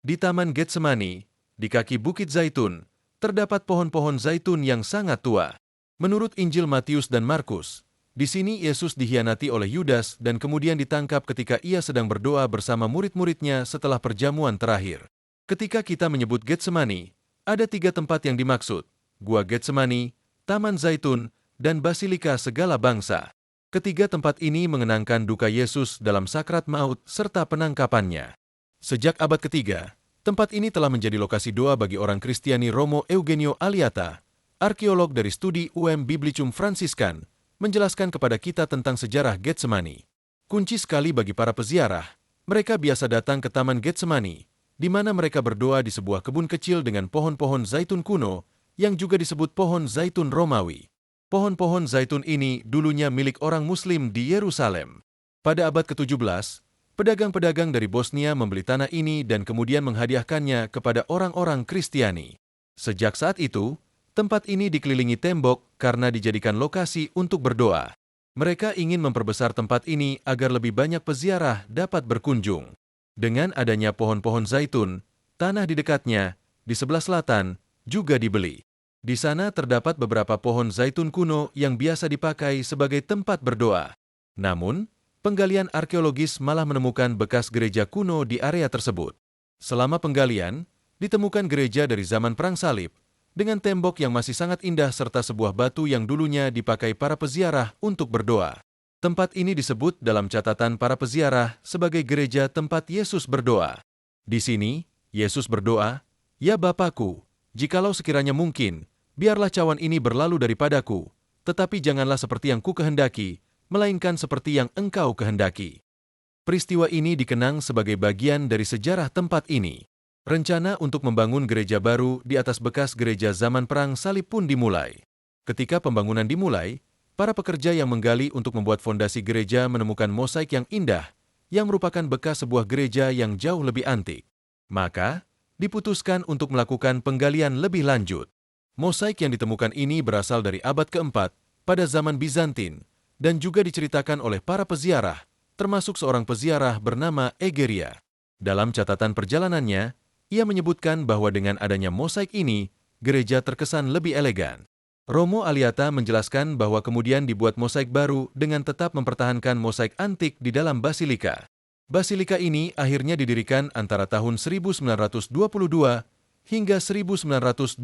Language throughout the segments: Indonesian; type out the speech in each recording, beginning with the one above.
Di Taman Getsemani, di kaki Bukit Zaitun, terdapat pohon-pohon zaitun yang sangat tua. Menurut Injil Matius dan Markus, di sini Yesus dikhianati oleh Yudas dan kemudian ditangkap ketika ia sedang berdoa bersama murid-muridnya setelah perjamuan terakhir. Ketika kita menyebut Getsemani, ada 3 tempat yang dimaksud: Gua Getsemani, Taman Zaitun, dan Basilika segala bangsa. Ketiga tempat ini mengenangkan duka Yesus dalam sakrat maut serta penangkapannya. Sejak abad ketiga, tempat ini telah menjadi lokasi doa bagi orang Kristiani. Romo Eugenio Aliata, arkeolog dari studi Biblicum Franciscan, menjelaskan kepada kita tentang sejarah Getsemani. Kunci sekali bagi para peziarah, mereka biasa datang ke Taman Getsemani, di mana mereka berdoa di sebuah kebun kecil dengan pohon-pohon zaitun kuno, yang juga disebut pohon zaitun Romawi. Pohon-pohon zaitun ini dulunya milik orang Muslim di Yerusalem. Pada abad ke-17, pedagang-pedagang dari Bosnia membeli tanah ini dan kemudian menghadiahkannya kepada orang-orang Kristiani. Sejak saat itu, tempat ini dikelilingi tembok karena dijadikan lokasi untuk berdoa. Mereka ingin memperbesar tempat ini agar lebih banyak peziarah dapat berkunjung. Dengan adanya pohon-pohon zaitun, tanah di dekatnya, di sebelah selatan, juga dibeli. Di sana terdapat beberapa pohon zaitun kuno yang biasa dipakai sebagai tempat berdoa. Namun, penggalian arkeologis malah menemukan bekas gereja kuno di area tersebut. Selama penggalian, ditemukan gereja dari zaman Perang Salib, dengan tembok yang masih sangat indah serta sebuah batu yang dulunya dipakai para peziarah untuk berdoa. Tempat ini disebut dalam catatan para peziarah sebagai gereja tempat Yesus berdoa. Di sini, Yesus berdoa, "Ya Bapakku, jikalau sekiranya mungkin, biarlah cawan ini berlalu daripadaku, tetapi janganlah seperti yang ku kehendaki, melainkan seperti yang Engkau kehendaki." Peristiwa ini dikenang sebagai bagian dari sejarah tempat ini. Rencana untuk membangun gereja baru di atas bekas gereja zaman Perang Salib pun dimulai. Ketika pembangunan dimulai, para pekerja yang menggali untuk membuat fondasi gereja menemukan mosaik yang indah, yang merupakan bekas sebuah gereja yang jauh lebih antik. Maka, diputuskan untuk melakukan penggalian lebih lanjut. Mosaik yang ditemukan ini berasal dari abad keempat pada zaman Bizantin, dan juga diceritakan oleh para peziarah, termasuk seorang peziarah bernama Egeria. Dalam catatan perjalanannya, ia menyebutkan bahwa dengan adanya mosaik ini, gereja terkesan lebih elegan. Romo Aliata menjelaskan bahwa kemudian dibuat mosaik baru dengan tetap mempertahankan mosaik antik di dalam basilika. Basilika ini akhirnya didirikan antara tahun 1922 hingga 1924.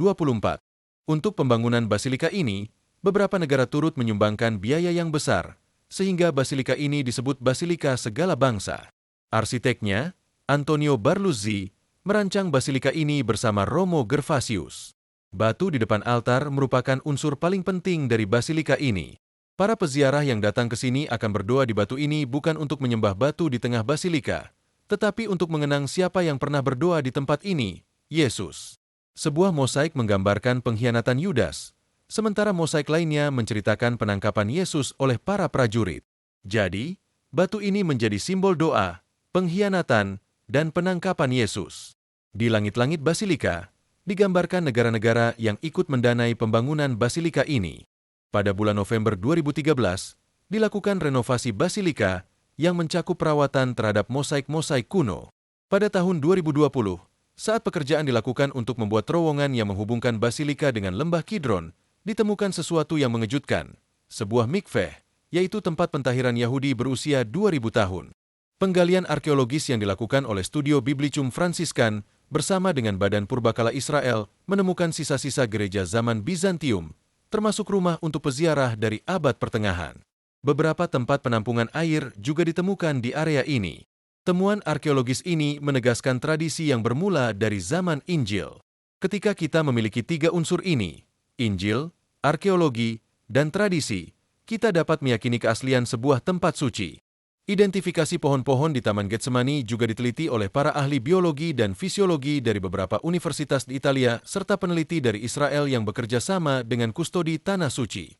Untuk pembangunan basilika ini, beberapa negara turut menyumbangkan biaya yang besar, sehingga basilika ini disebut Basilika Segala Bangsa. Arsiteknya, Antonio Barluzzi, merancang basilika ini bersama Romo Gervasius. Batu di depan altar merupakan unsur paling penting dari basilika ini. Para peziarah yang datang ke sini akan berdoa di batu ini bukan untuk menyembah batu di tengah basilika, tetapi untuk mengenang siapa yang pernah berdoa di tempat ini, Yesus. Sebuah mosaik menggambarkan pengkhianatan Yudas, sementara mosaik lainnya menceritakan penangkapan Yesus oleh para prajurit. Jadi, batu ini menjadi simbol doa, pengkhianatan, dan penangkapan Yesus. Di langit-langit basilika, digambarkan negara-negara yang ikut mendanai pembangunan basilika ini. Pada bulan November 2013, dilakukan renovasi basilika yang mencakup perawatan terhadap mosaik-mosaik kuno. Pada tahun 2020, saat pekerjaan dilakukan untuk membuat terowongan yang menghubungkan basilika dengan lembah Kidron, ditemukan sesuatu yang mengejutkan, sebuah mikveh, yaitu tempat pentahiran Yahudi berusia 2000 tahun. Penggalian arkeologis yang dilakukan oleh Studio Biblicum Franciscan bersama dengan Badan Purbakala Israel menemukan sisa-sisa gereja zaman Bizantium, termasuk rumah untuk peziarah dari abad pertengahan. Beberapa tempat penampungan air juga ditemukan di area ini. Temuan arkeologis ini menegaskan tradisi yang bermula dari zaman Injil. Ketika kita memiliki 3 unsur ini, Injil, arkeologi, dan tradisi, kita dapat meyakini keaslian sebuah tempat suci. Identifikasi pohon-pohon di Taman Getsemani juga diteliti oleh para ahli biologi dan fisiologi dari beberapa universitas di Italia serta peneliti dari Israel yang bekerja sama dengan kustodi Tanah Suci.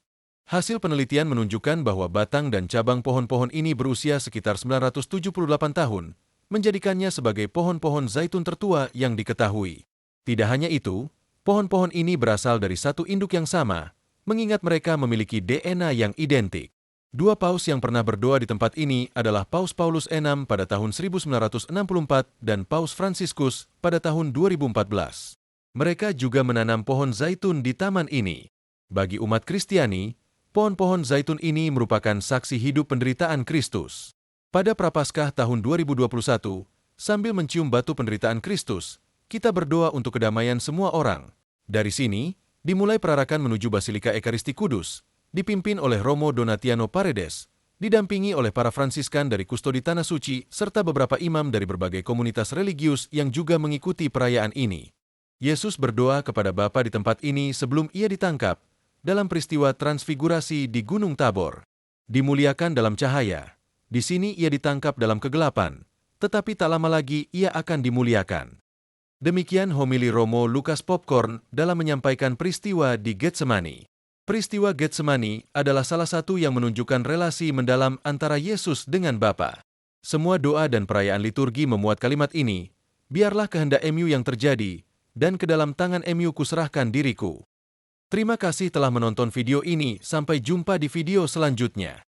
Hasil penelitian menunjukkan bahwa batang dan cabang pohon-pohon ini berusia sekitar 978 tahun, menjadikannya sebagai pohon-pohon zaitun tertua yang diketahui. Tidak hanya itu, pohon-pohon ini berasal dari satu induk yang sama, mengingat mereka memiliki DNA yang identik. Dua paus yang pernah berdoa di tempat ini adalah Paus Paulus VI pada tahun 1964 dan Paus Fransiskus pada tahun 2014. Mereka juga menanam pohon zaitun di taman ini. Bagi umat Kristiani, pohon-pohon zaitun ini merupakan saksi hidup penderitaan Kristus. Pada Prapaskah tahun 2021, sambil mencium batu penderitaan Kristus, kita berdoa untuk kedamaian semua orang. Dari sini, dimulai perarakan menuju Basilika Ekaristi Kudus, dipimpin oleh Romo Donatiano Paredes, didampingi oleh para Fransiskan dari Kustodi Tanah Suci, serta beberapa imam dari berbagai komunitas religius yang juga mengikuti perayaan ini. Yesus berdoa kepada Bapa di tempat ini sebelum ia ditangkap, dalam peristiwa transfigurasi di Gunung Tabor. Dimuliakan dalam cahaya. Di sini ia ditangkap dalam kegelapan, tetapi tak lama lagi ia akan dimuliakan. Demikian homili Romo Lukas Popcorn dalam menyampaikan peristiwa di Getsemani. Peristiwa Getsemani adalah salah satu yang menunjukkan relasi mendalam antara Yesus dengan Bapa. Semua doa dan perayaan liturgi memuat kalimat ini, biarlah kehendak MU yang terjadi, dan ke dalam tangan MU kuserahkan diriku. Terima kasih telah menonton video ini, sampai jumpa di video selanjutnya.